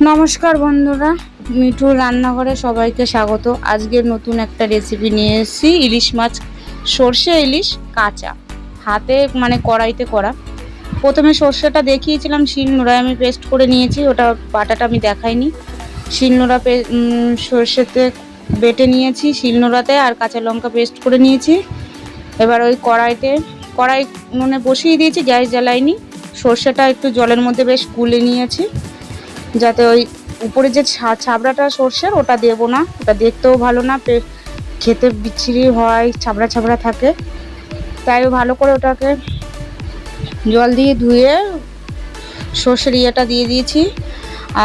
নমস্কার বন্ধুরা, মিঠু রান্নাঘরে সবাইকে স্বাগত। আজকের নতুন একটা রেসিপি নিয়ে এসেছি, ইলিশ মাছ, সর্ষে ইলিশ কাঁচা, হাতে কড়াইতে করা। প্রথমে সর্ষেটা দেখিয়েছিলাম, শিলনোড়ায় আমি পেস্ট করে নিয়েছি, ওটা বাটাটা আমি দেখাইনি। শিলনোড়া সর্ষেতে বেটে নিয়েছি শিলনোড়াতে, আর কাঁচা লঙ্কা পেস্ট করে নিয়েছি। এবার ওই কড়াই উনুনে বসিয়ে দিয়েছি, গ্যাস জ্বালাইনি। সর্ষেটা একটু জলের মধ্যে বেশ গুলে নিয়েছি, যাতে ওই উপরে যে ছাবড়াটা সর্ষের ওটা দেবো না, ওটা দেখতেও ভালো না, খেতে বিচ্ছিরি হয়, ছাবড়া ছাবড়া থাকে। তাই ভালো করে ওটাকে জল দিয়ে ধুয়ে সর্ষের ইয়েটা দিয়ে দিয়েছি,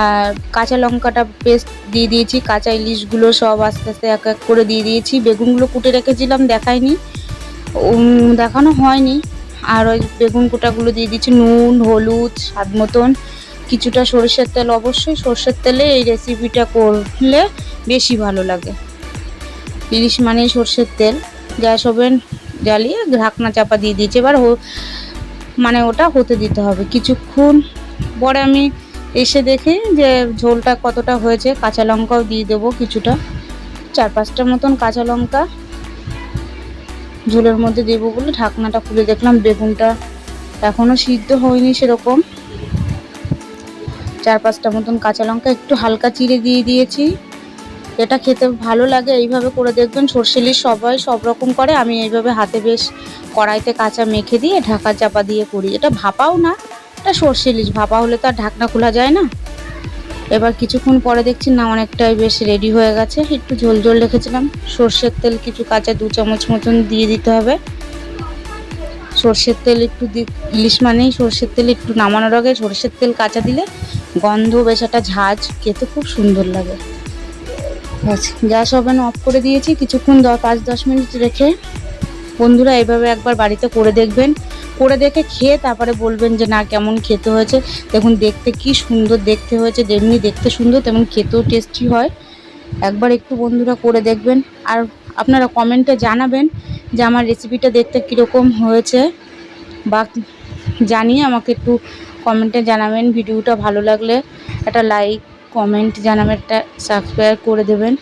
আর কাঁচা লঙ্কাটা পেস্ট দিয়ে দিয়েছি। কাঁচা ইলিশগুলো সব আস্তে আস্তে এক এক করে দিয়ে দিয়েছি। বেগুনগুলো কুটে রেখেছিলাম, দেখাইনি, দেখানো হয়নি। আর ওই বেগুন কুটাগুলো দিয়ে দিচ্ছি, নুন হলুদ স্বাদ মতন, কিছুটা সরষের তেল। অবশ্যই সরষের তেলে এই রেসিপিটা করলে বেশি ভালো লাগে। ইলিশ মানেই সরষের তেল। গ্যাস ওভেন জ্বালিয়ে ঢাকনা চাপা দিয়ে দিয়েছি। এবার ওটা হতে দিতে হবে। কিছুক্ষণ পরে আমি এসে দেখি যে ঝোলটা কতটা হয়েছে। কাঁচা লঙ্কাও দিয়ে দেবো কিছুটা, 4-5টার মতন কাঁচা লঙ্কা ঝোলের মধ্যে দেবো বলে ঢাকনাটা খুলে দেখলাম বেগুনটা এখনও সিদ্ধ হয়নি সেরকম। 4-5টা মতন কাঁচা লঙ্কা একটু হালকা চিড়ে দিয়ে দিয়েছি। এটা খেতে ভালো লাগে, এইভাবে করে দেখবেন। সর্ষে ইলিশ সবাই সব রকম করে, আমি এইভাবে হাতে বেশ কড়াইতে কাঁচা মেখে দিয়ে ঢাকা চাপা দিয়ে করি। এটা ভাপাও না, এটা সর্ষে ইলিশ। ভাপা হলে তো আর ঢাকনা খোলা যায় না। এবার কিছুক্ষণ পরে দেখছি না, অনেকটাই বেশ রেডি হয়ে গেছে। একটু ঝোল ঝোল রেখেছিলাম, সর্ষের তেল কিছু কাঁচা 2 চামচ মতন দিয়ে দিতে হবে। সর্ষের তেল একটু ইলিশ মানেই সর্ষের তেল। একটু নামানোর আগে সর্ষের তেল কাঁচা দিলে গন্ধ বেশ একটা ঝাঁজ, খেতে খুব সুন্দর লাগে। গ্যাস ওভেন অফ করে দিয়েছি। কিছুক্ষণ 5-10 মিনিট রেখে বন্ধুরা এইভাবে একবার বাড়িতে করে দেখবেন। করে দেখে খেয়ে তারপরে বলবেন যে না, কেমন খেতে হয়েছে। দেখুন দেখতে কি সুন্দর দেখতে হয়েছে, যেমনি দেখতে সুন্দর তেমন খেতেও টেস্টি হয়। একবার একটু বন্ধুরা করে দেখবেন, আর আপনারা কমেন্টে জানাবেন যে আমার রেসিপিটা দেখতে কীরকম হয়েছে, বা জানিয়ে আমাকে একটু কমেন্টে জানাবেন। ভিডিওটা ভালো লাগলে একটা লাইক, কমেন্ট জানাবেন, একটা সাবস্ক্রাইব করে দেবেন।